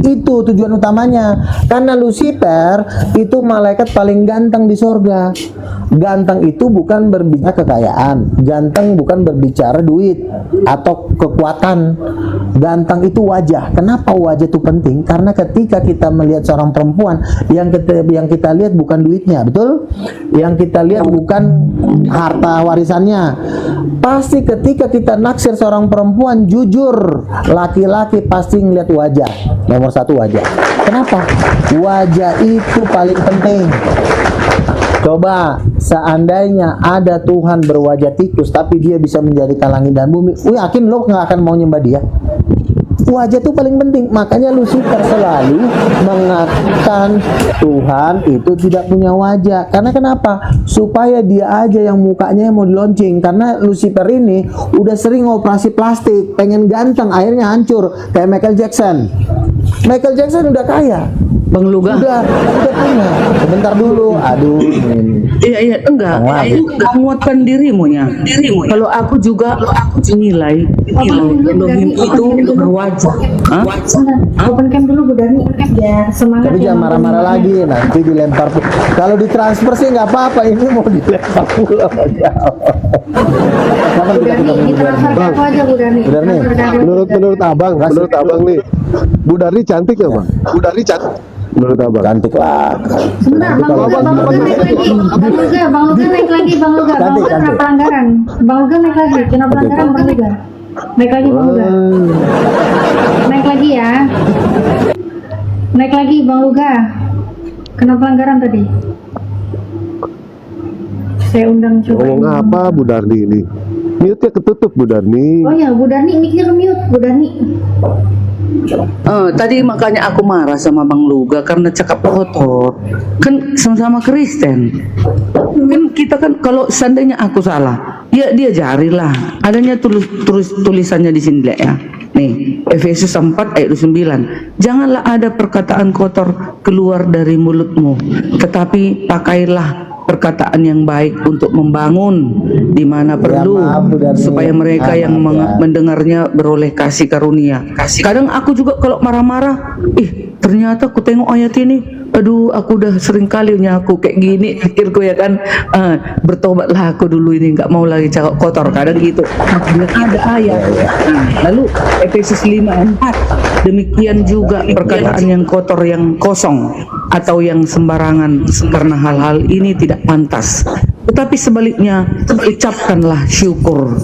Itu tujuan utamanya. Karena Lucifer itu malaikat paling ganteng di sorga. Ganteng itu bukan berbicara kekayaan, ganteng bukan berbicara duit atau kekuatan. Ganteng itu wajah. Kenapa wajah itu penting? Karena ketika kita melihat seorang perempuan, yang kita lihat bukan duitnya, betul? Yang kita lihat bukan harta warisannya. Pasti ketika kita naksir seorang perempuan, jujur, laki-laki pasti ngelihat wajah. Nomor satu wajah. Kenapa? Wajah itu paling penting. Coba seandainya ada Tuhan berwajah tikus tapi dia bisa menjadikan langit dan bumi, yakin lo nggak akan mau nyembah dia? Wajah itu paling penting. Makanya Lucifer selalu mengatakan Tuhan itu tidak punya wajah. Karena kenapa? Supaya dia aja yang mukanya mau dilonceng. Karena Lucifer ini udah sering operasi plastik, pengen ganteng, akhirnya hancur kayak Michael Jackson. Michael Jackson udah kaya, Bang Luga. udah punya. Sebentar dulu, aduh. Iya, enggak. Menguatkan dirimu ya. Kalau aku juga nilai Elohim itu berwajah. Open cam dulu Bu Dani, biar semangat. Tapi jangan marah-marah lagi, nanti dilempar. Kalau ditransfer sih nggak apa-apa, ini mau dilempar pula. Bu Dani, ditransfer ke aku aja Bu Dani. Bu Dani, Menurut abang nih, Bu Darni cantik ya bang? Bu Darni cantik. Menurut abang? cantik lah. Sebentar, Bang Luga naik lagi. Bang Luga kena pelanggaran. Bang Luga naik lagi, kena pelanggaran Bang Luga. Naik lagi Bang Luga. Naik lagi ya. Naik lagi Bang Luga. Kena pelanggaran tadi. Saya undang coba. Ngomong apa Bu Darni ini? Mute-nya ketutup Bu Darni. Oh ya, Bu Darni mikir mute, Bu Darni. Tadi makanya aku marah sama Bang Luga karena cakap kotor. Kan sama-sama Kristen. Kan kita kan kalau seandainya aku salah, ya dia jarilah. Adanya tulisannya di sini ya. Nih, Efesus 4 ayat 9. Janganlah ada perkataan kotor keluar dari mulutmu, tetapi pakailah perkataan yang baik untuk membangun di mana perlu, supaya mereka yang mendengarnya beroleh kasih karunia. Kadang aku juga kalau marah-marah, ternyata aku tengok ayat ini, aduh aku udah sering kali aku kayak gini, pikirku ya kan, bertobatlah aku dulu ini, nggak mau lagi cakap kotor, kadang gitu. Makanya ada ayat. Lalu Efesus 5:4, demikian juga perkataan yang kotor, yang kosong atau yang sembarangan, karena hal-hal ini tidak pantas, tetapi sebaliknya ucapkanlah syukur.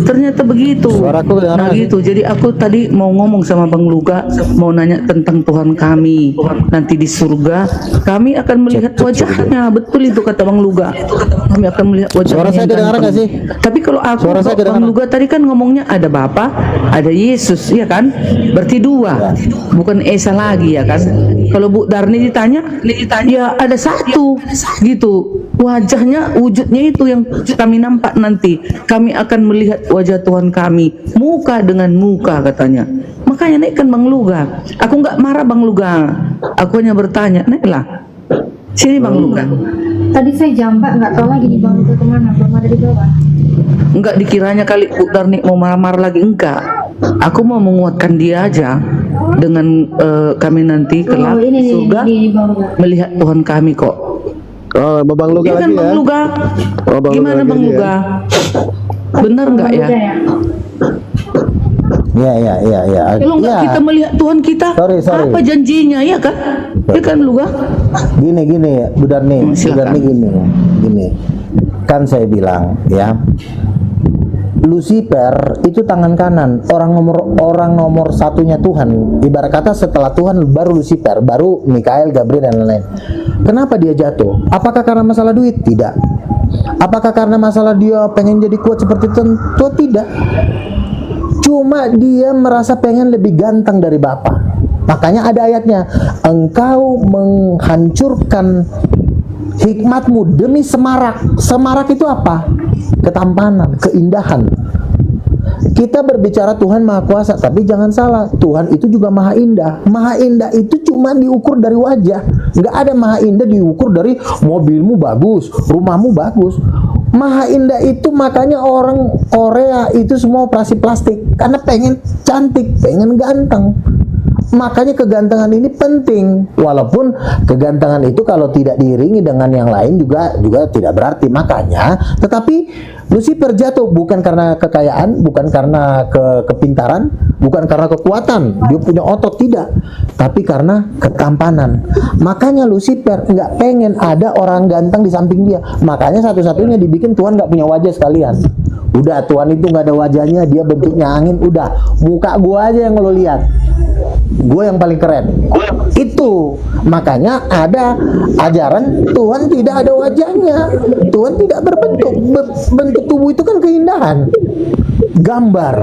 Ternyata begitu. Nah gitu. Jadi aku tadi mau ngomong sama Bang Luga, mau nanya tentang Tuhan kami. Nanti di surga kami akan melihat wajahnya. Betul itu kata Bang Luga. Kami akan melihat wajahnya. Suara saya kedengaran nggak sih? Tapi kalau aku, Bang Luga tadi kan ngomongnya ada Bapa, ada Yesus, ya kan? Berarti dua, bukan Esa lagi ya kan? Kalau Bu Darni ditanya, ya ada satu, gitu. Wajahnya, wujudnya itu yang kami nampak nanti. Kami akan melihat wajah Tuhan kami, muka dengan muka katanya. Makanya naikkan Bang Luga. Aku nggak marah Bang Luga. Aku hanya bertanya, naiklah. Sini Bang Luga. Tadi saya jambak, nggak tahu lagi di Bang Luga kemana, belum ada di bawah. Enggak dikiranya kali Bu Darni mau marah-marah lagi, enggak. Aku mau menguatkan dia aja dengan kami nanti kelak surga melihat Tuhan kami kok. Oh, Bang Luga lagi Bang ya? Luga. Gimana Bang Luga? Benar nggak ya? Iya. Kalau nggak kita melihat Tuhan kita, Sorry. apa janjinya ya kan? Ya kan Luga? Gini Bu Darni, gini. Kan saya bilang ya, Lucifer itu tangan kanan, orang nomor satunya Tuhan. Ibarat kata setelah Tuhan baru Lucifer, baru Mikael, Gabriel dan lain-lain. Kenapa dia jatuh? Apakah karena masalah duit? Tidak. Apakah karena masalah dia pengen jadi kuat seperti tentu? Tidak. Cuma dia merasa pengen lebih ganteng dari Bapa. Makanya ada ayatnya, engkau menghancurkan hikmatmu demi semarak. Semarak itu apa? Ketampanan, keindahan. Kita berbicara Tuhan Maha Kuasa, tapi jangan salah, Tuhan itu juga Maha Indah. Maha Indah itu cuma diukur dari wajah. Nggak ada Maha Indah diukur dari mobilmu bagus, rumahmu bagus. Maha Indah itu makanya orang Korea itu semua operasi plastik karena pengen cantik, pengen ganteng. Makanya kegantengan ini penting, walaupun kegantengan itu kalau tidak diiringi dengan yang lain juga tidak berarti. Makanya, tetapi Lucifer jatuh bukan karena kekayaan, bukan karena kepintaran, bukan karena kekuatan, dia punya otot, tidak, tapi karena ketampanan. Makanya Lucifer nggak pengen ada orang ganteng di samping dia. Makanya satu-satunya dibikin Tuhan nggak punya wajah sekalian. Udah, Tuhan itu nggak ada wajahnya, dia bentuknya angin. Udah, muka gua aja yang lo lihat, gue yang paling keren. Itu makanya ada ajaran Tuhan tidak ada wajahnya, Tuhan tidak berbentuk. Bentuk tubuh itu kan keindahan, gambar.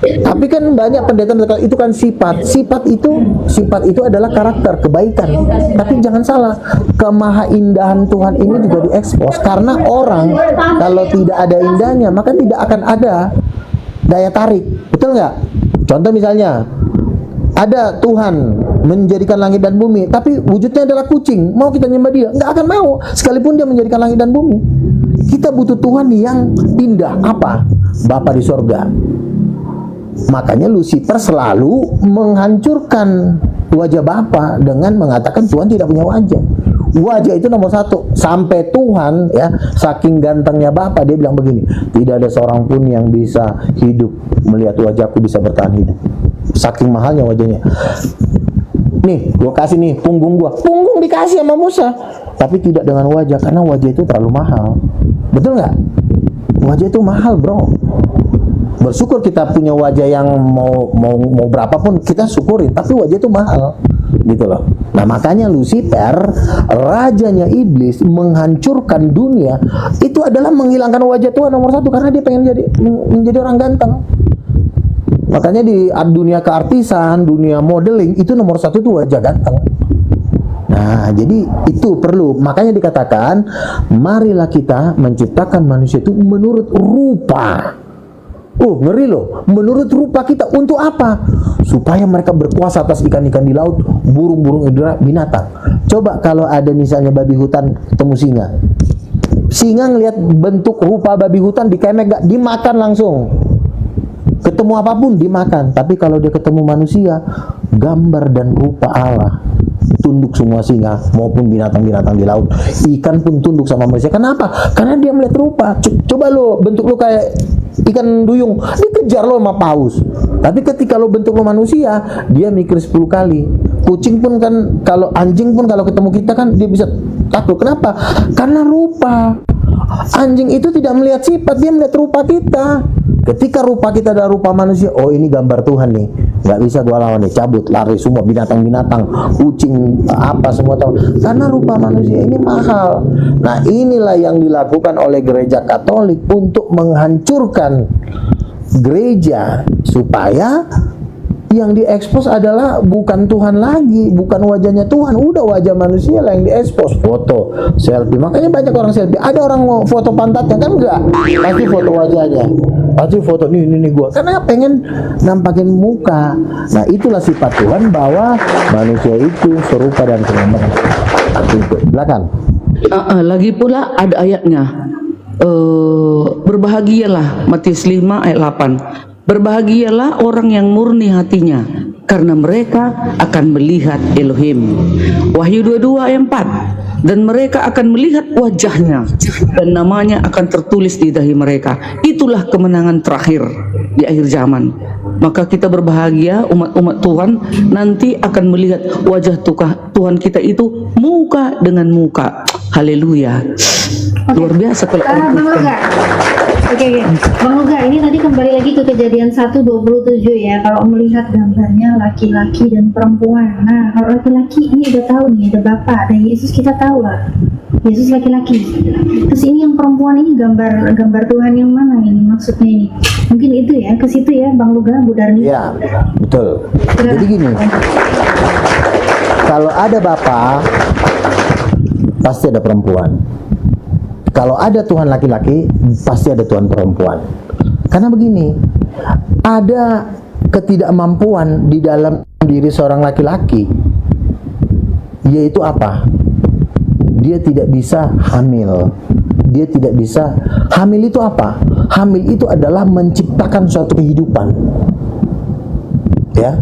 Tapi kan banyak pendeta itu kan sifat itu adalah karakter kebaikan. Tapi jangan salah, kemahaindahan Tuhan ini juga diekspos, karena orang kalau tidak ada indahnya maka tidak akan ada daya tarik. Betul nggak? Contoh misalnya, ada Tuhan menjadikan langit dan bumi, tapi wujudnya adalah kucing. Mau kita nyembah dia? Nggak akan mau, sekalipun dia menjadikan langit dan bumi. Kita butuh Tuhan yang indah. Apa? Bapa di sorga. Makanya Lucifer selalu menghancurkan wajah Bapa dengan mengatakan Tuhan tidak punya wajah. Wajah itu nomor satu. Sampai Tuhan ya, saking gantengnya Bapa, dia bilang begini, tidak ada seorang pun yang bisa hidup melihat wajahku bisa bertahan hidup. Saking mahalnya wajahnya. Nih, gua kasih nih punggung gua. Punggung dikasih sama Musa, tapi tidak dengan wajah, karena wajah itu terlalu mahal. Betul nggak? Wajah itu mahal, bro. Bersyukur kita punya wajah yang mau berapapun kita syukurin, tapi wajah itu mahal, gitu loh. Nah, makanya Lucifer, rajanya iblis, menghancurkan dunia itu adalah menghilangkan wajah Tuhan nomor satu, karena dia pengen menjadi orang ganteng. Makanya di dunia keartisan, dunia modeling, itu nomor satu tuh wajah ganteng. Nah, jadi itu perlu. Makanya dikatakan, marilah kita menciptakan manusia itu menurut rupa. Oh, ngeri loh. Menurut rupa kita. Untuk apa? Supaya mereka berkuasa atas ikan-ikan di laut, burung-burung binatang. Coba kalau ada misalnya babi hutan ketemu singa. Singa ngelihat bentuk rupa babi hutan, dikemek gak? Dimakan langsung. Ketemu apapun dimakan. Tapi kalau dia ketemu manusia, gambar dan rupa Allah, tunduk semua singa maupun binatang-binatang di laut. Ikan pun tunduk sama manusia. Kenapa? Karena dia melihat rupa. Coba lo bentuk lo kayak ikan duyung, dikejar lo sama paus. Tapi ketika lo bentuk lo manusia, dia mikir 10 kali. Kucing pun kan, kalau anjing pun kalau ketemu kita kan dia bisa takut. Kenapa? Karena rupa. Anjing itu tidak melihat sifat, dia melihat rupa kita. Ketika rupa kita adalah rupa manusia, oh ini gambar Tuhan nih, nggak bisa gua lawan nih, cabut, lari semua binatang-binatang, kucing, apa semua tahu. Karena rupa manusia ini mahal. Nah, inilah yang dilakukan oleh gereja Katolik untuk menghancurkan gereja, supaya yang diekspos adalah bukan Tuhan lagi, bukan wajahnya Tuhan, udah wajah manusia lah yang diekspos. Foto, selfie, makanya banyak orang selfie. Ada orang mau foto pantatnya kan? Enggak, pasti foto wajahnya, pasti foto nih gua, karena pengen nampakin muka. Nah, itulah sifat Tuhan, bahwa manusia itu serupa dan serupa. Silakan. Lagi pula ada ayatnya, berbahagialah, Matius 5 ayat 8. Berbahagialah orang yang murni hatinya, karena mereka akan melihat Elohim. Wahyu 22 ayat 4. Dan mereka akan melihat wajahnya, dan namanya akan tertulis di dahi mereka. Itulah kemenangan terakhir di akhir zaman. Maka kita berbahagia, umat-umat Tuhan nanti akan melihat wajah Tuhan kita itu muka dengan muka. Haleluya. Luar biasa kalau Bang Luga. Oke. Bang Luga, ini tadi kembali lagi ke Kejadian 1:27 ya. Kalau melihat gambarnya laki-laki dan perempuan. Nah, kalau laki-laki ini udah tahu nih, ada Bapa, ada Yesus, kita tahu lah. Yesus laki-laki. Terus ini yang perempuan ini gambar Tuhan yang mana ini maksudnya ini? Mungkin itu ya, ke situ ya Bang Luga, Bu Darni. Ya, betul. Jadi gini, kalau ada Bapa, pasti ada perempuan. Kalau ada Tuhan laki-laki, pasti ada Tuhan perempuan. Karena begini, ada ketidakmampuan di dalam diri seorang laki-laki, yaitu apa? Dia tidak bisa hamil. Dia tidak bisa hamil. Itu apa? Hamil itu adalah menciptakan suatu kehidupan. ya,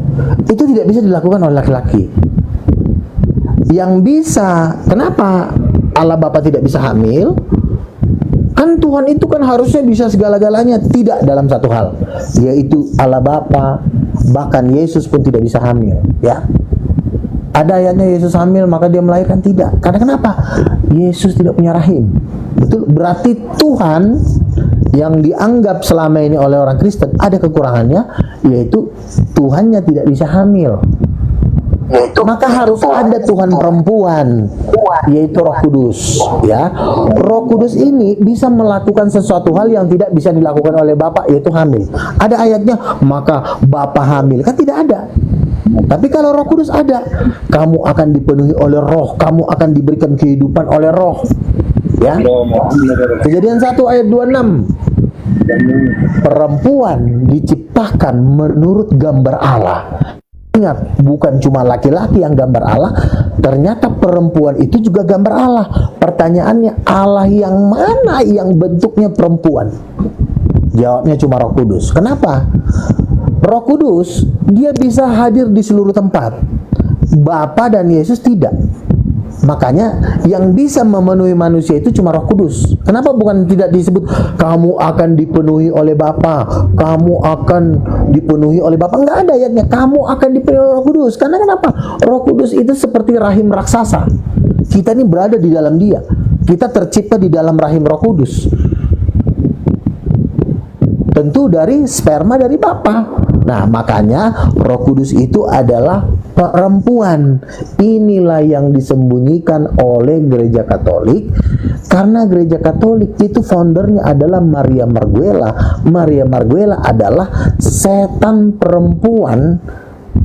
itu tidak bisa dilakukan oleh laki-laki. Yang bisa, kenapa Allah Bapa tidak bisa hamil? Kan Tuhan itu kan harusnya bisa segala-galanya, tidak dalam satu hal, yaitu Allah Bapa, bahkan Yesus pun tidak bisa hamil, ya. Ada ayatnya Yesus hamil maka dia melahirkan, tidak. Karena kenapa? Yesus tidak punya rahim. Betul, berarti Tuhan yang dianggap selama ini oleh orang Kristen ada kekurangannya, yaitu Tuhannya tidak bisa hamil. Maka harus ada Tuhan perempuan, yaitu Roh Kudus, ya. Roh Kudus ini bisa melakukan sesuatu hal yang tidak bisa dilakukan oleh Bapa, yaitu hamil. Ada ayatnya, maka Bapa hamil, kan tidak ada. Tapi kalau Roh Kudus ada, kamu akan dipenuhi oleh Roh, kamu akan diberikan kehidupan oleh Roh, ya. Kejadian 1 ayat 26, perempuan diciptakan menurut gambar Allah. Ingat, bukan cuma laki-laki yang gambar Allah, ternyata perempuan itu juga gambar Allah. Pertanyaannya, Allah yang mana yang bentuknya perempuan? Jawabnya cuma Roh Kudus. Kenapa? Roh Kudus, dia bisa hadir di seluruh tempat. Bapa dan Yesus tidak. Makanya yang bisa memenuhi manusia itu cuma Roh Kudus. Kenapa bukan tidak disebut kamu akan dipenuhi oleh Bapa, kamu akan dipenuhi oleh Bapa? Enggak ada ayatnya kamu akan dipenuhi oleh Roh Kudus. Karena kenapa? Roh Kudus itu seperti rahim raksasa. Kita ini berada di dalam dia. Kita tercipta di dalam rahim Roh Kudus. Tentu dari sperma dari Bapa. Nah, makanya Roh Kudus itu adalah perempuan. Inilah yang disembunyikan oleh Gereja Katolik, karena Gereja Katolik itu foundernya adalah Maria Marguela. Maria Marguela adalah setan perempuan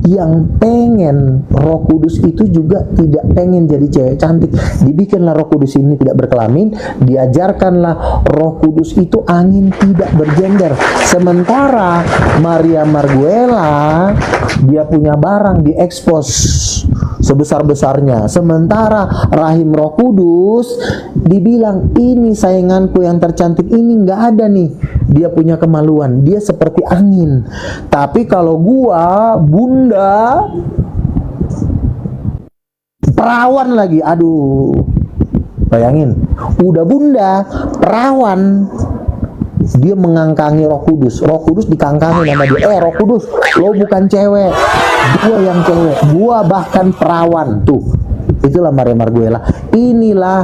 yang pengen Roh Kudus itu juga tidak pengen jadi cewek cantik. Dibikinlah Roh Kudus ini tidak berkelamin, diajarkanlah Roh Kudus itu angin tidak bergender. Sementara Maria Marguela dia punya barang diekspos sebesar-besarnya. Sementara rahim Roh Kudus dibilang ini sayanganku yang tercantik, ini nggak ada nih. Dia punya kemaluan, dia seperti angin. Tapi kalau gua bunda perawan lagi, aduh, bayangin, udah bunda perawan, dia mengangkangi Roh Kudus. Roh Kudus dikangkangi nama dia. Roh Kudus, lo bukan cewek, gua yang cewek, gua bahkan perawan. Tuh, itulah Maria Marguela. Inilah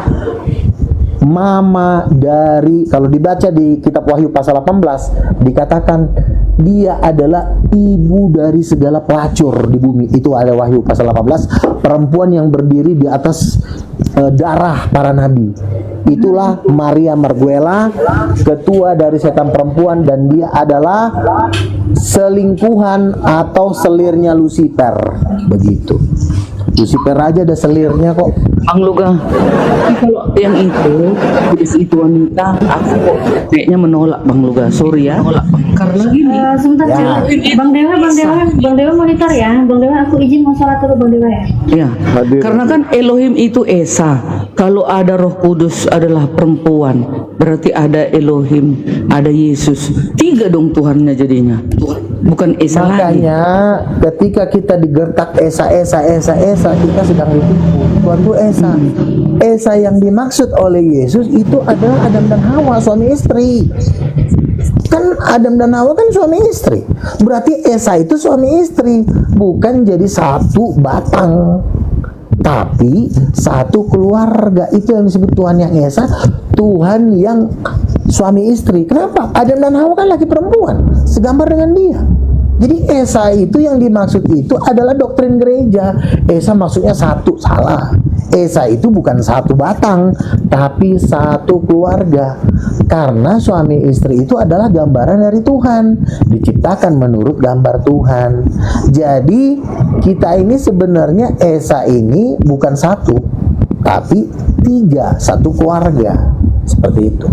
mama dari, kalau dibaca di kitab Wahyu pasal 18 dikatakan dia adalah ibu dari segala pelacur di bumi. Itu ada Wahyu pasal 18, perempuan yang berdiri di atas darah para nabi. Itulah Maria Marguela, ketua dari setan perempuan, dan dia adalah selingkuhan atau selirnya Lucifer. Begitu. Lucifer aja ada selirnya kok. Bang Luga, kalau yang itu wanita, aku kayaknya menolak Bang Luga. Sorry ya, karena gini. Sebentar, Ya. Bang Dewa monitor ya. Bang Dewa, aku izin mau sholat dulu Bang Dewa ya. Ya, karena kan Elohim itu Esa. Kalau ada Roh Kudus adalah perempuan, berarti ada Elohim, ada Yesus. 3 dong Tuhannya jadinya. Bukan Esa lagi. Makanya ketika kita digertak Esa, kita sedang ditipu. Tuhan itu Esa. Esa yang dimaksud oleh Yesus itu adalah Adam dan Hawa, suami istri. Kan Adam dan Hawa kan suami istri. Berarti Esa itu suami istri, bukan jadi satu batang, tapi satu keluarga. Itu yang disebut Tuhan yang Esa, Tuhan yang suami istri. Kenapa? Adam dan Hawa kan laki perempuan, segambar dengan dia. Jadi Esa itu yang dimaksud itu adalah doktrin gereja. Esa maksudnya satu, salah. Esa itu bukan satu batang, tapi satu keluarga. Karena suami istri itu adalah gambaran dari Tuhan, diciptakan menurut gambar Tuhan. Jadi kita ini sebenarnya Esa ini bukan satu, tapi 3, satu keluarga. Seperti itu.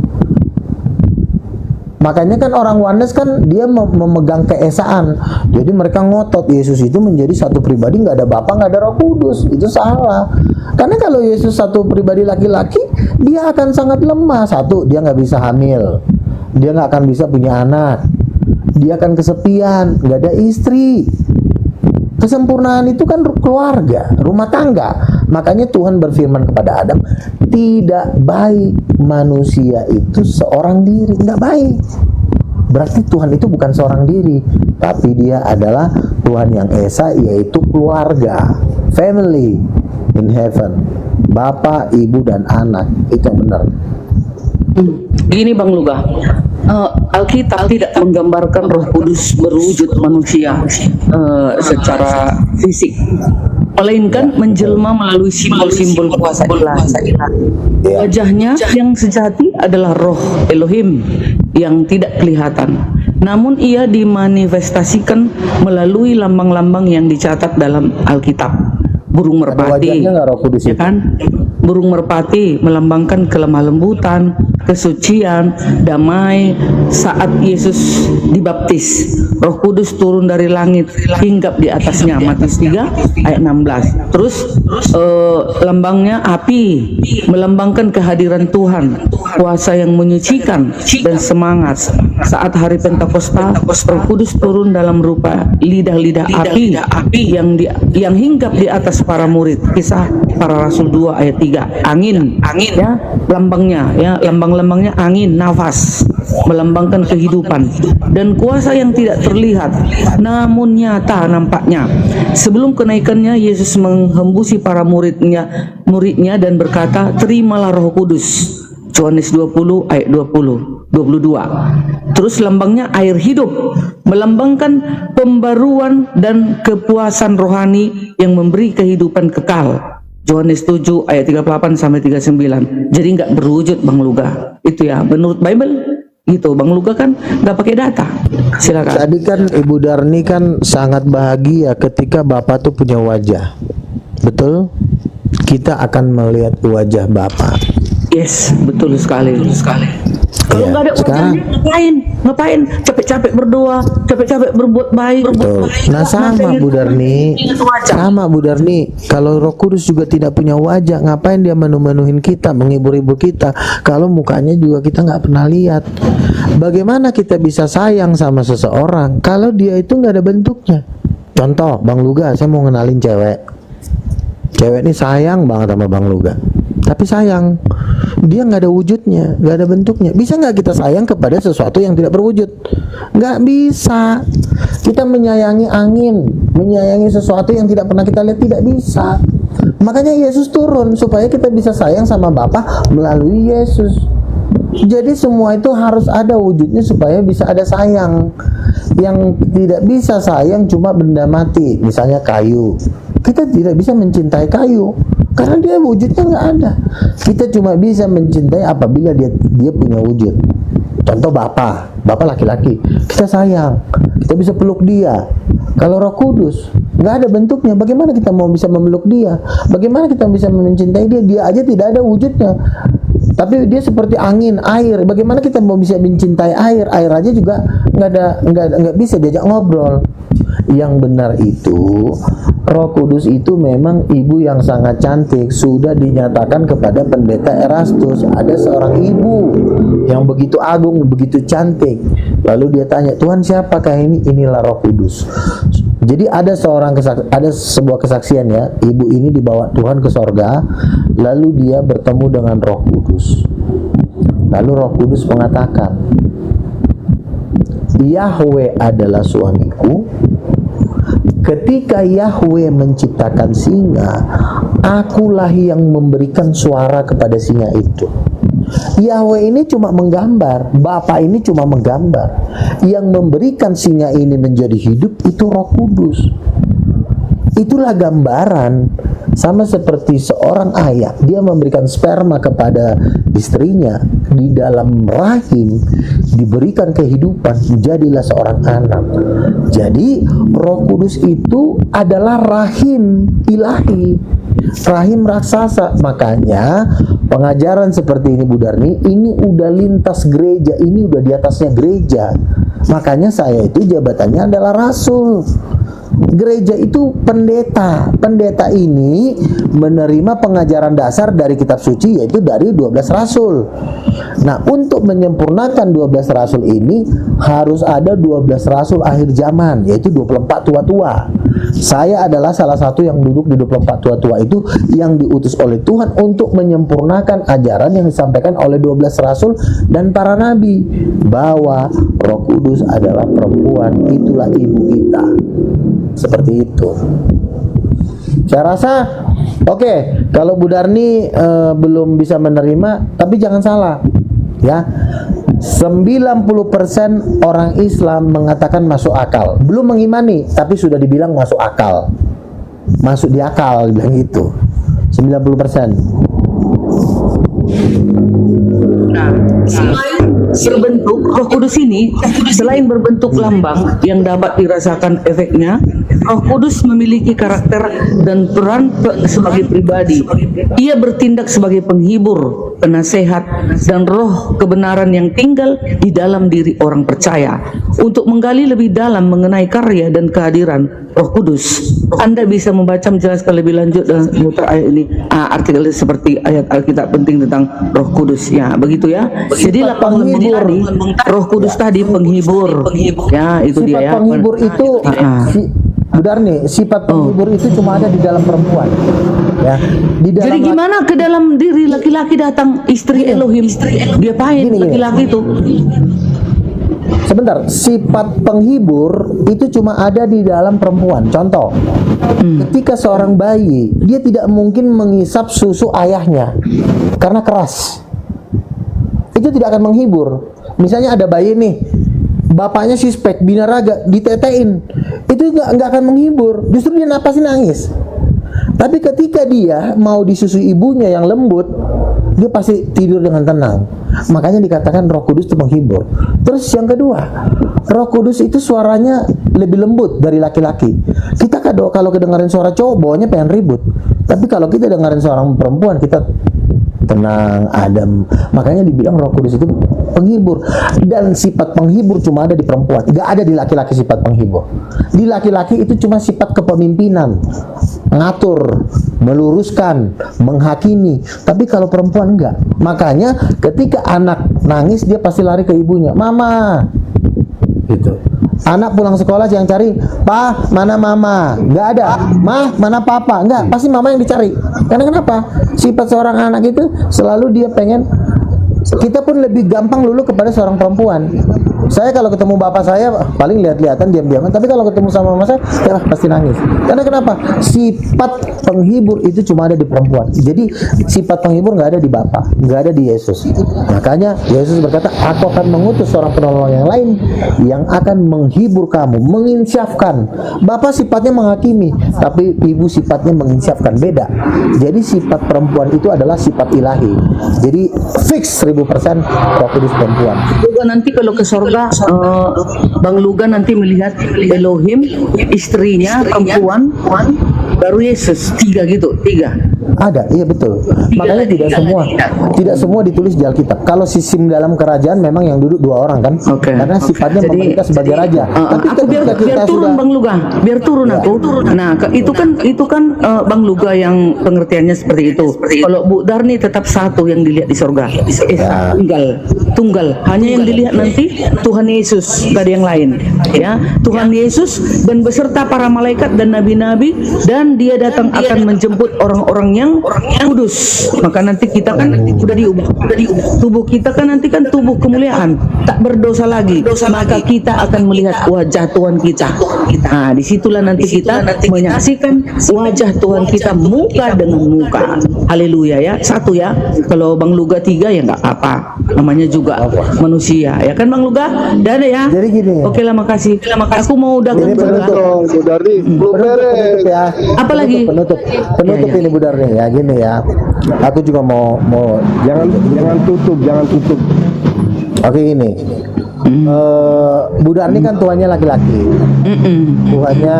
Makanya kan orang Oneness kan dia memegang keesaan. Jadi mereka ngotot Yesus itu menjadi satu pribadi, nggak ada Bapa, nggak ada Roh Kudus. Itu salah. Karena kalau Yesus satu pribadi laki-laki, dia akan sangat lemah. Satu, dia nggak bisa hamil, dia nggak akan bisa punya anak, dia akan kesepian, nggak ada istri. Kesempurnaan itu kan keluarga, rumah tangga. Makanya Tuhan berfirman kepada Adam, tidak baik manusia itu seorang diri, tidak baik. Berarti Tuhan itu bukan seorang diri, tapi dia adalah Tuhan yang esa, yaitu keluarga, family in heaven, bapak, ibu, dan anak. Itu yang benar. Gini Bang Luga, Alkitab tidak menggambarkan Roh Kudus berwujud manusia secara fisik, melainkan menjelma melalui simbol-simbol kuasa ilahi. Wajahnya yang sejati adalah Roh Elohim yang tidak kelihatan, namun ia dimanifestasikan melalui lambang-lambang yang dicatat dalam Alkitab. Burung merpati, wajahnya nggak Roh Kudus ya itu? kan? Burung merpati melambangkan kelemah lembutan, kesucian, damai. Saat Yesus dibaptis, Roh Kudus turun dari langit, hinggap di atasnya. Matius 3 ayat 16. Terus lambangnya api, melambangkan kehadiran Tuhan, kuasa yang menyucikan dan semangat. Saat hari Pentakosta, Roh Kudus turun dalam rupa lidah-lidah api yang hinggap di atas para murid. Kisah Para Rasul 2 ayat 3. Angin ya, lambangnya ya, lambang-lambangnya angin, nafas, melambangkan kehidupan dan kuasa yang tidak terlihat namun nyata nampaknya. Sebelum kenaikannya, Yesus menghembusi para muridnya dan berkata, terimalah Roh Kudus. Yohanes 20 ayat 22. Terus lambangnya air hidup, melambangkan pembaruan dan kepuasan rohani yang memberi kehidupan kekal. Yohanes 7 ayat 38 sampai 39. Jadi nggak berwujud Bang Luga. Itu ya menurut Bible gitu. Bang Luga kan nggak pakai data. Silakan. Tadi kan Ibu Darni kan sangat bahagia ketika Bapak tuh punya wajah. Betul? Kita akan melihat wajah Bapak. Yes, betul sekali. Kalau Iya, nggak ada sekarang- wajahnya, ngapain? Capek-capek berdoa, capek-capek berbuat baik. Betul. Nah sama Bu Darni, sama Bu Darni. Kalau Roh Kudus juga tidak punya wajah, ngapain dia menu-menuhin kita, menghibur-hibur kita? Kalau mukanya juga kita nggak pernah lihat. Bagaimana kita bisa sayang sama seseorang kalau dia itu nggak ada bentuknya? Contoh, Bang Luga, saya mau ngenalin cewek. Cewek ini sayang banget sama Bang Luga, tapi sayang, dia nggak ada wujudnya, nggak ada bentuknya. Bisa nggak kita sayang kepada sesuatu yang tidak berwujud? Nggak bisa. Kita menyayangi angin, menyayangi sesuatu yang tidak pernah kita lihat, tidak bisa. Makanya Yesus turun supaya kita bisa sayang sama Bapa melalui Yesus. Jadi semua itu harus ada wujudnya supaya bisa ada sayang. Yang tidak bisa sayang cuma benda mati, misalnya kayu. Kita tidak bisa mencintai kayu karena dia wujudnya nggak ada. Kita cuma bisa mencintai apabila dia punya wujud. Contoh bapak laki-laki, kita sayang, kita bisa peluk dia. Kalau Roh Kudus nggak ada bentuknya, bagaimana kita mau bisa memeluk dia? Bagaimana kita bisa mencintai dia? Dia aja tidak ada wujudnya, tapi dia seperti angin, air. Bagaimana kita mau bisa mencintai air? Air aja juga nggak bisa diajak ngobrol. Yang benar itu, Roh Kudus itu memang ibu yang sangat cantik. Sudah dinyatakan kepada pendeta Erastus, ada seorang ibu yang begitu agung, begitu cantik. Lalu dia tanya, Tuhan siapakah ini? Inilah Roh Kudus. Jadi ada sebuah kesaksian ya, ibu ini dibawa Tuhan ke sorga, lalu dia bertemu dengan Roh Kudus. Lalu Roh Kudus mengatakan, Yahweh adalah suamiku. Ketika Yahweh menciptakan singa, akulah yang memberikan suara kepada singa itu. Yahweh ini cuma menggambar, Bapa ini cuma menggambar. Yang memberikan singa ini menjadi hidup itu Roh Kudus. Itulah gambaran. Sama seperti seorang ayah, dia memberikan sperma kepada istrinya, di dalam rahim diberikan kehidupan, jadilah seorang anak. Jadi Roh Kudus itu adalah rahim ilahi, rahim raksasa. Makanya pengajaran seperti ini Bu Darni, ini udah lintas gereja, ini udah di atasnya gereja. Makanya saya itu jabatannya adalah rasul. Gereja itu pendeta. Pendeta ini menerima pengajaran dasar dari kitab suci, yaitu dari 12 rasul. Nah, untuk menyempurnakan 12 rasul ini harus ada 12 rasul akhir zaman, yaitu 24 tua-tua. Saya adalah salah satu yang duduk di 24 tua-tua itu, yang diutus oleh Tuhan untuk menyempurnakan ajaran yang disampaikan oleh 12 rasul dan para nabi, bahwa Roh Kudus adalah perempuan, itulah ibu kita. Seperti itu. Saya rasa oke, kalau Bu Darni belum bisa menerima, tapi jangan salah ya, 90% orang Islam mengatakan masuk akal, belum mengimani tapi sudah dibilang masuk akal, masuk di akal, bilang gitu. 90%. Nah, selain berbentuk Roh Kudus ini, selain berbentuk lambang yang dapat dirasakan efeknya, Roh Kudus memiliki karakter dan peran sebagai pribadi. Ia bertindak sebagai penghibur, penasehat, dan roh kebenaran yang tinggal di dalam diri orang percaya. Untuk menggali lebih dalam mengenai karya dan kehadiran Roh Kudus, Anda bisa membaca menjelaskan lebih lanjut dan muter ayat ini, artikel seperti ayat Alkitab penting tentang Roh Kudus, ya begitu ya. Jadi 8 lebih tadi, Roh Kudus tadi penghibur, ya itu Sifat dia ya. penghibur itu Benar nih, sifat penghibur itu cuma ada di dalam perempuan. Ya, di dalam. Jadi gimana ke dalam diri laki-laki datang istri Elohim? Dia pahin laki-laki itu. Sebentar, sifat penghibur itu cuma ada di dalam perempuan. Contoh, ketika seorang bayi, dia tidak mungkin mengisap susu ayahnya karena keras. Itu tidak akan menghibur. Misalnya ada bayi nih, bapaknya suspek, binaraga, ditetein, itu nggak akan menghibur, justru dia napasin nangis. Tapi ketika dia mau disusui ibunya yang lembut, dia pasti tidur dengan tenang. Makanya dikatakan Roh Kudus itu menghibur. Terus yang kedua, Roh Kudus itu suaranya lebih lembut dari laki-laki. Kita kalau kedengarin suara cowok, bawahnya pengen ribut. Tapi kalau kita dengerin seorang perempuan, kita tenang, adem. Makanya dibilang Roh Kudus itu penghibur. Dan sifat penghibur cuma ada di perempuan, nggak ada di laki-laki sifat penghibur. Di laki-laki itu cuma sifat kepemimpinan, ngatur, meluruskan, menghakimi. Tapi kalau perempuan enggak. Makanya ketika anak nangis, dia pasti lari ke ibunya, mama, gitu. Anak pulang sekolah yang cari, "Pa, mana mama?" Nggak ada. "Ma, mana papa?" Nggak, pasti mama yang dicari. Karena kenapa? Sifat seorang anak itu selalu dia pengen. Kita pun lebih gampang lulu kepada seorang perempuan. Saya kalau ketemu bapak saya paling lihat-lihatan, diam-diaman. Tapi kalau ketemu sama mama saya, ya pasti nangis. Karena kenapa? Sifat penghibur itu cuma ada di perempuan. Jadi sifat penghibur nggak ada di bapak, nggak ada di Yesus. Makanya Yesus berkata, "Aku akan mengutus seorang penolong yang lain yang akan menghibur kamu, menginsyafkan." Bapak sifatnya menghakimi, tapi ibu sifatnya menginsyafkan. Beda. Jadi sifat perempuan itu adalah sifat ilahi. Jadi fix 1000% Roh Kudus perempuan. Juga nanti kalau ke surga, Bang Luga nanti melihat Elohim, istrinya perempuan, baru Yesus, 3 gitu, 3. Ada, iya betul. Makanya tidak semua ditulis di Alkitab. Kalau sistem dalam kerajaan memang yang duduk 2 orang kan, karena sifatnya memerintah sebagai raja. Tapi aku biar turun Bang Luga, biar turun aku. Nah, itu kan Bang Luga yang pengertiannya seperti itu. Kalau Bu Darni tetap satu yang dilihat di surga, tunggal. Hanya yang dilihat nanti Tuhan Yesus, gak ada yang lain. Ya, Tuhan Yesus dan beserta para malaikat dan nabi-nabi, dan Dia datang akan menjemput orang-orang yang kudus. Maka nanti kita kan sudah diubah. Tubuh kita kan nanti kan tubuh kemuliaan, tak berdosa lagi. Maka kita akan melihat wajah Tuhan kita. Nah, disitulah nanti kita menyaksikan wajah Tuhan kita muka dengan muka. Haleluya ya. Satu ya. Kalau Bang Luga 3 ya nggak apa. Namanya juga manusia. Ya kan Bang Luga? Dan ya. Jadi gini. Oke lah, makasih. Aku mau dagang juga. Bu Darni, belum beres. Ya. Apalagi? Penutup Ya. ini Bu Darni ya, gini ya. Aku juga mau Jangan tutup. oke gini. Bu Darni kan tuannya laki-laki. Tuannya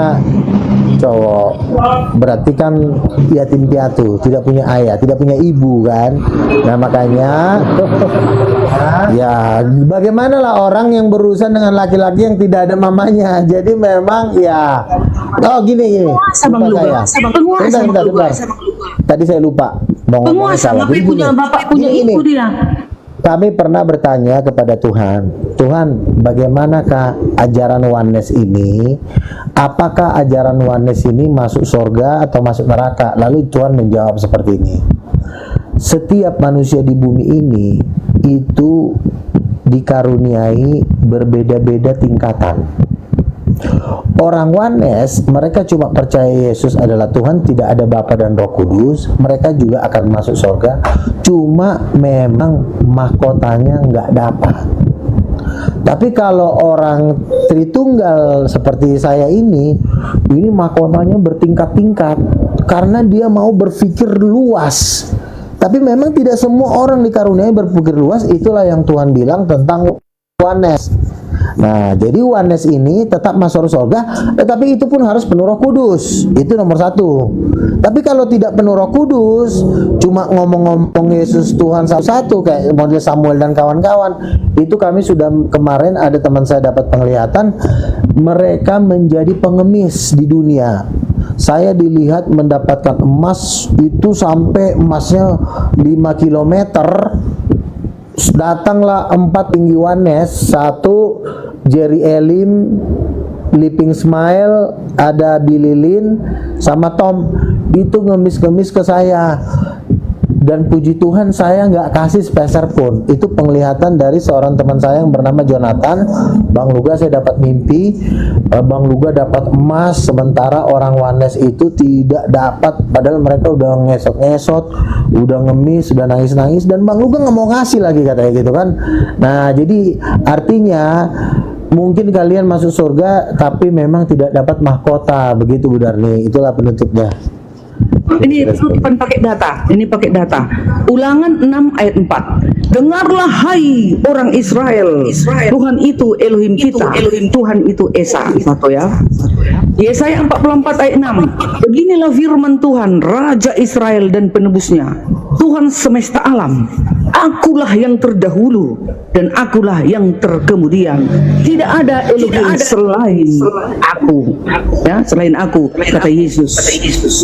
cowok, berarti kan yatim piatu, tidak punya ayah, tidak punya ibu kan. Nah makanya ya bagaimana lah orang yang berurusan dengan laki-laki yang tidak ada mamanya. Jadi memang ya gini Sabang lupa Luga. saya. Penguasa Bentar. Sabang Luga. Tadi saya lupa mau ngomongnya Penguasa, salah. Jadi ngapain punya gini, bapak, punya gini, ibu dia. kami pernah bertanya kepada Tuhan, bagaimanakah ajaran oneness ini? Apakah ajaran oneness ini masuk surga atau masuk neraka? Lalu Tuhan menjawab seperti ini. Setiap manusia di bumi ini itu dikaruniai berbeda-beda tingkatan. Orang oneness, mereka cuma percaya Yesus adalah Tuhan, tidak ada Bapa dan Roh Kudus. Mereka juga akan masuk surga, cuma memang mahkotanya nggak dapat. Tapi kalau orang Tritunggal seperti saya ini mahkotanya bertingkat-tingkat karena dia mau berpikir luas. Tapi memang tidak semua orang dikaruniai berpikir luas. Itulah yang Tuhan bilang tentang oneness. Nah, jadi oneness ini tetap masuk surga, tetapi itu pun harus penuh Roh Kudus. Itu nomor satu. Tapi kalau tidak penuh Roh Kudus, cuma ngomong-ngomong Yesus Tuhan satu-satu kayak model Samuel dan kawan-kawan, itu kami sudah kemarin ada teman saya dapat penglihatan, mereka menjadi pengemis di dunia. Saya dilihat mendapatkan emas itu sampai emasnya 5 kilometer. Datanglah 4 tinggi oneness, 1 Jerry Elim, Living Smile, ada Billy Lin, sama Tom. Itu ngemis-ngemis ke saya. Dan puji Tuhan saya nggak kasih speser pun. Itu penglihatan dari seorang teman saya yang bernama Jonathan. Bang Luga, saya dapat mimpi Bang Luga dapat emas, sementara orang oneness itu tidak dapat. Padahal mereka udah ngesot-ngesot, udah ngemis, udah nangis-nangis, dan Bang Luga nggak mau ngasih lagi katanya gitu kan. Nah jadi artinya mungkin kalian masuk surga tapi memang tidak dapat mahkota, begitu Bu Darni. Itulah penutupnya. Ini bukan pakai data, ini pakai data. Ulangan 6 ayat 4. Dengarlah hai orang Israel, Tuhan itu Elohim kita, Tuhan itu Esa. Satu ya. Yesaya 44 ayat 6. Beginilah firman Tuhan, Raja Israel dan penebusnya, Tuhan semesta alam. Akulah yang terdahulu dan akulah yang terkemudian. Tidak ada Elohim selain aku. Ya, selain aku, kata Yesus.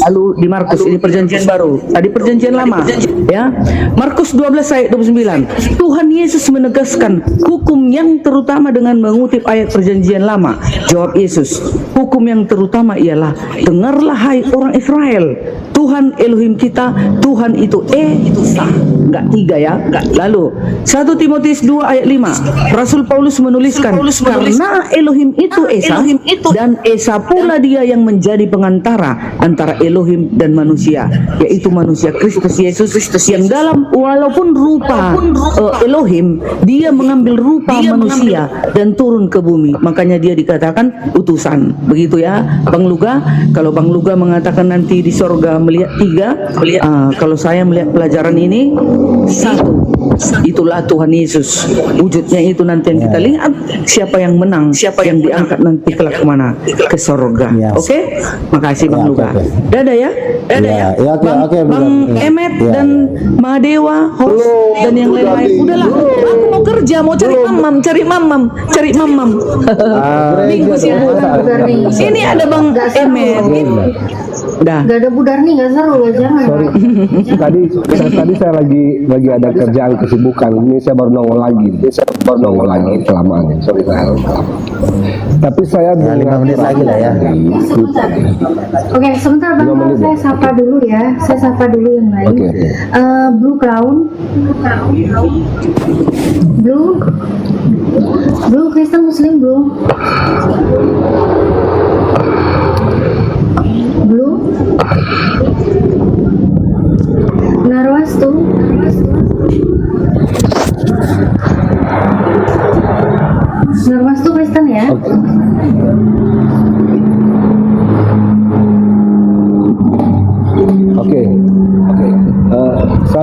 Lalu di Markus, ini perjanjian baru. Tadi perjanjian lama. Ya, Markus 12 ayat 29. Tuhan Yesus menegaskan hukum yang terutama dengan mengutip ayat perjanjian lama. Jawab Yesus, hukum yang terutama ialah, dengarlah hai orang Israel, Tuhan Elohim kita, Tuhan itu Esa. Enggak 3 ya. Lalu 1 Timotius 2 ayat 5. Rasul Paulus menuliskan, karena Elohim itu Esa, dan Esa pula dia yang menjadi pengantara antara Elohim dan manusia, yaitu manusia Kristus Yesus, yang dalam walaupun rupa Elohim, dia mengambil rupa manusia dan turun ke bumi. Makanya dia dikatakan utusan. Begitu ya Bang Luga. Kalau Bang Luga mengatakan nanti di sorga melihat 3, kalau saya melihat pelajaran ini 1, itulah Tuhan Yesus. Wujudnya itu nanti yang kita lihat, siapa yang menang, siapa yang diangkat nanti kelak kemana, ke sorga. Oke? Makasih Bang Luga. Dadah ya. Bang Emet dan Madewa host dan yang lain-lain. Udahlah, aku mau kerja, mau cari mamam. Minggu siang. Ini ada Bang Emet. Udah. Gak ada Bu Darni, gak seru ya, jangan. Tadi saya lagi ada kerjaan kesibukan. Ini saya baru nongol lagi. Kelamaan. Sorry saya. Tapi saya 5 menit lagi lah ya. Oke, sebentar Bang, saya sapa dulu ya. Saya sapa dulu yang lain. Oke. Blue Crown. Blue Kristen Muslim Blue. Narwastu. Narwastu Kristen ya. Oke.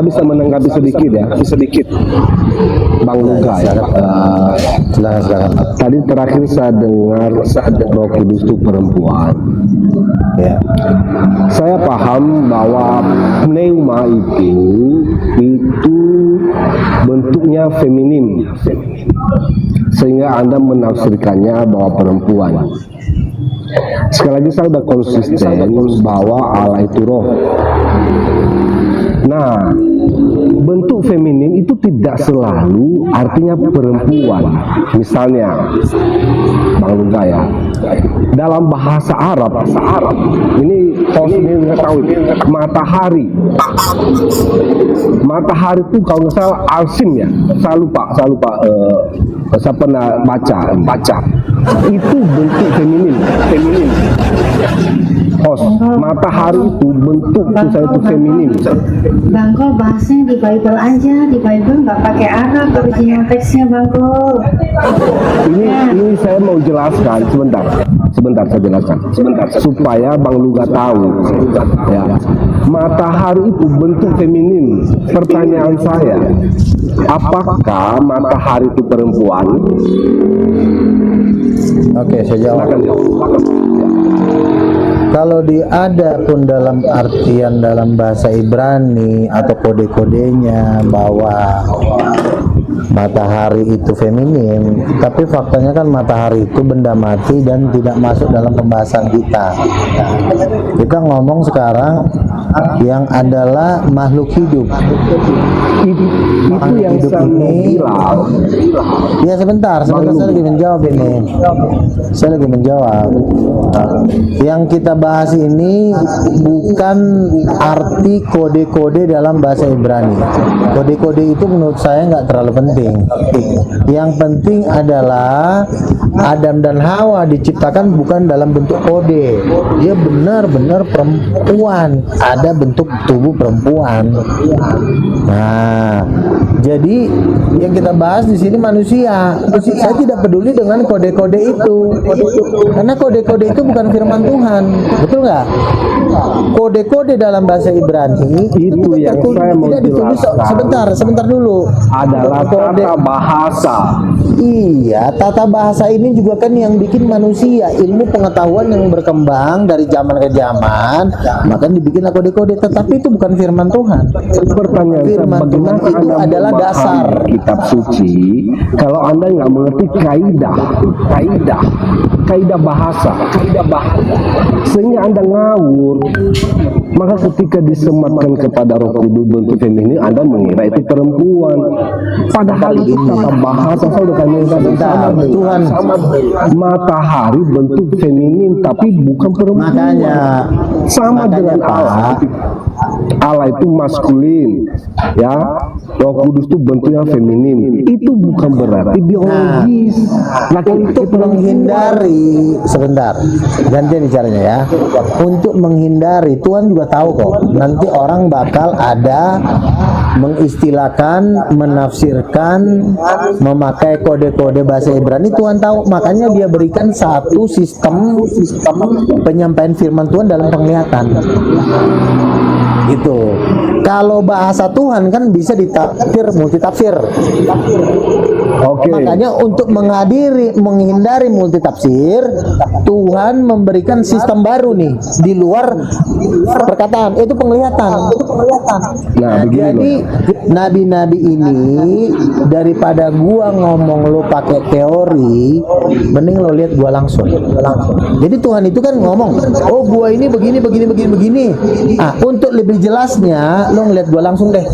Saya bisa menanggapi sedikit ya, sedikit Bang Luga ya. Silakan. Tadi terakhir saya dengar Roh Kudus itu perempuan. Ya. Saya paham bahwa pneuma itu bentuknya feminim, sehingga Anda menafsirkannya bahwa perempuan. Sekali lagi saya sudah konsisten bahwa Allah itu roh. Nah, bentuk feminin itu tidak selalu artinya perempuan. Misalnya, Bang Luga ya, dalam bahasa Arab, ini ini mengetahui matahari itu kalau nggak salah alsim ya, saya lupa, saya pernah baca itu bentuk feminin. Matahari itu bentuk saya itu feminin. Bang Kol bahasnya di Bible aja, di Bible nggak pakai Arab original teksnya Bang Kol. Ini saya mau jelaskan sebentar saya jelaskan supaya Bang Luga tahu ya. Matahari itu bentuk feminin. Pertanyaan saya, apakah matahari itu perempuan? Oke, saya jawab. Kalau ada pun dalam artian dalam bahasa Ibrani atau kode-kodenya bahwa matahari itu feminim, tapi faktanya kan matahari itu benda mati dan tidak masuk dalam pembahasan kita. Kita ngomong sekarang yang adalah makhluk hidup. Itu yang hidup saya mau ini. bilang. Ya sebentar, saya lagi menjawab ini. Saya lagi menjawab. Yang kita bahas ini bukan arti kode-kode dalam bahasa Ibrani. Kode-kode itu menurut saya nggak terlalu penting. Yang penting adalah Adam dan Hawa diciptakan bukan dalam bentuk kode. Dia benar-benar perempuan, ada bentuk tubuh perempuan. Nah, jadi yang kita bahas di sini manusia. Saya tidak peduli dengan kode-kode itu, karena kode-kode itu bukan firman Tuhan, betul nggak? Kode-kode dalam bahasa Ibrani Itu yang saya mau tidak ditulis. jelaskan. Sebentar dulu. Adalah Kode- tata bahasa. Iya, tata bahasa ini juga kan yang bikin manusia, ilmu pengetahuan yang berkembang dari zaman ke zaman, maka dibikinlah kode-kode. Tetapi itu bukan firman Tuhan. Pertanyaan saya, Firman Tuhan bagaimana itu Anda adalah memahami dasar. kitab suci kalau Anda nggak mengerti kaidah bahasa, sehingga Anda ngawur. Maka ketika disematkan kepada Roh Kudus bentuk feminin, Anda mengira itu perempuan. Padahal itu tata bahasa. Saya udah tanya Tuhan. matahari bentuk feminin tapi bukan perempuan. Sama dengan Allah. Allah itu maskulin, ya. Roh Kudus itu bentuknya feminin. Itu bukan berarti biologis. Untuk menghindari, sebentar, gantian bicaranya ya. Untuk menghindari, Tuhan juga tahu kok. Nanti orang bakal ada mengistilahkan, menafsirkan, memakai kode-kode bahasa Ibrani. Tuhan tahu, makanya Dia berikan satu sistem penyampaian firman Tuhan dalam penglihatan. Gitu. Kalau bahasa Tuhan kan bisa ditafsir multitafsir. Oke. Makanya untuk menghindari multitafsir, Tuhan memberikan sistem baru nih di luar perkataan, itu penglihatan. Nah, begini Jadi nabi-nabi ini daripada gua ngomong lo pakai teori, mending lo lihat gua langsung. Jadi Tuhan itu kan ngomong, oh gua ini begini. Ah, untuk lebih jelasnya lo ngeliat gua langsung deh.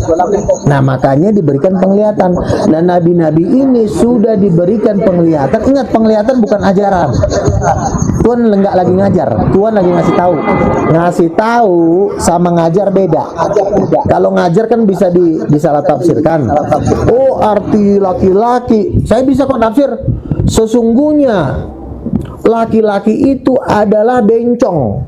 Nah, makanya diberikan penglihatan. Dan nabi-nabi ini sudah diberikan penglihatan. Ingat, penglihatan bukan ajaran. Tuhan enggak lagi ngajar, Tuhan lagi ngasih tahu sama ngajar beda. Kalau ngajar kan bisa disalah tafsirkan. Oh, arti laki-laki, saya bisa kok tafsir. Sesungguhnya laki-laki itu adalah bencong.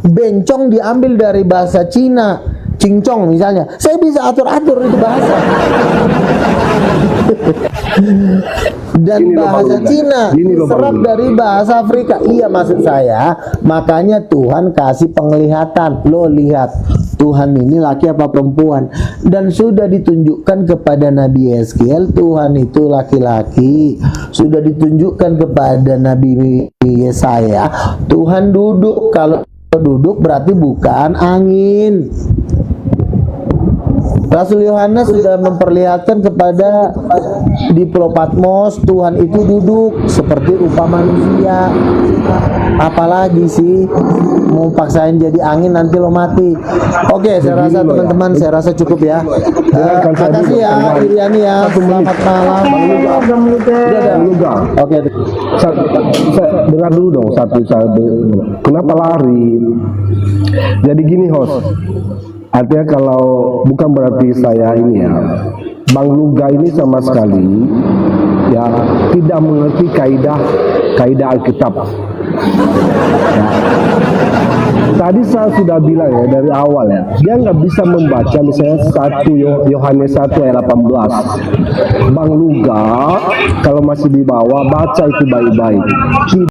Bencong diambil dari bahasa Cina, cincong misalnya. Saya bisa atur-atur itu bahasa. Dan bahasa Cina serap dari bahasa Afrika. Iya, maksud saya, makanya Tuhan kasih penglihatan. Lo lihat, Tuhan ini laki apa perempuan, dan sudah ditunjukkan kepada Nabi Yeskiel Tuhan itu laki-laki, sudah ditunjukkan kepada Nabi Yesaya Tuhan duduk. Kalau duduk berarti bukan angin. Rasul Yohanes sudah memperlihatkan kepada di Pulau Patmos Tuhan itu duduk seperti rupa manusia. Apalagi sih mau paksain jadi angin, nanti lo mati. Oke, saya rasa teman-teman, saya rasa cukup ya. Makasih ya Iriani ya. Selamat malam. Bang Luga. Bang Luga. Oke. Saya dengar dulu dong satu. Kenapa lari? Jadi gini host, artinya kalau bukan berarti saya ini ya, Bang Luga ini sama sekali ya tidak mengerti kaidah Alkitab. Ya. Tadi saya sudah bilang ya dari awal ya, dia nggak bisa membaca misalnya 1 Yohanes 1 ayat 18. Bang Luga kalau masih di bawah baca itu baik-baik.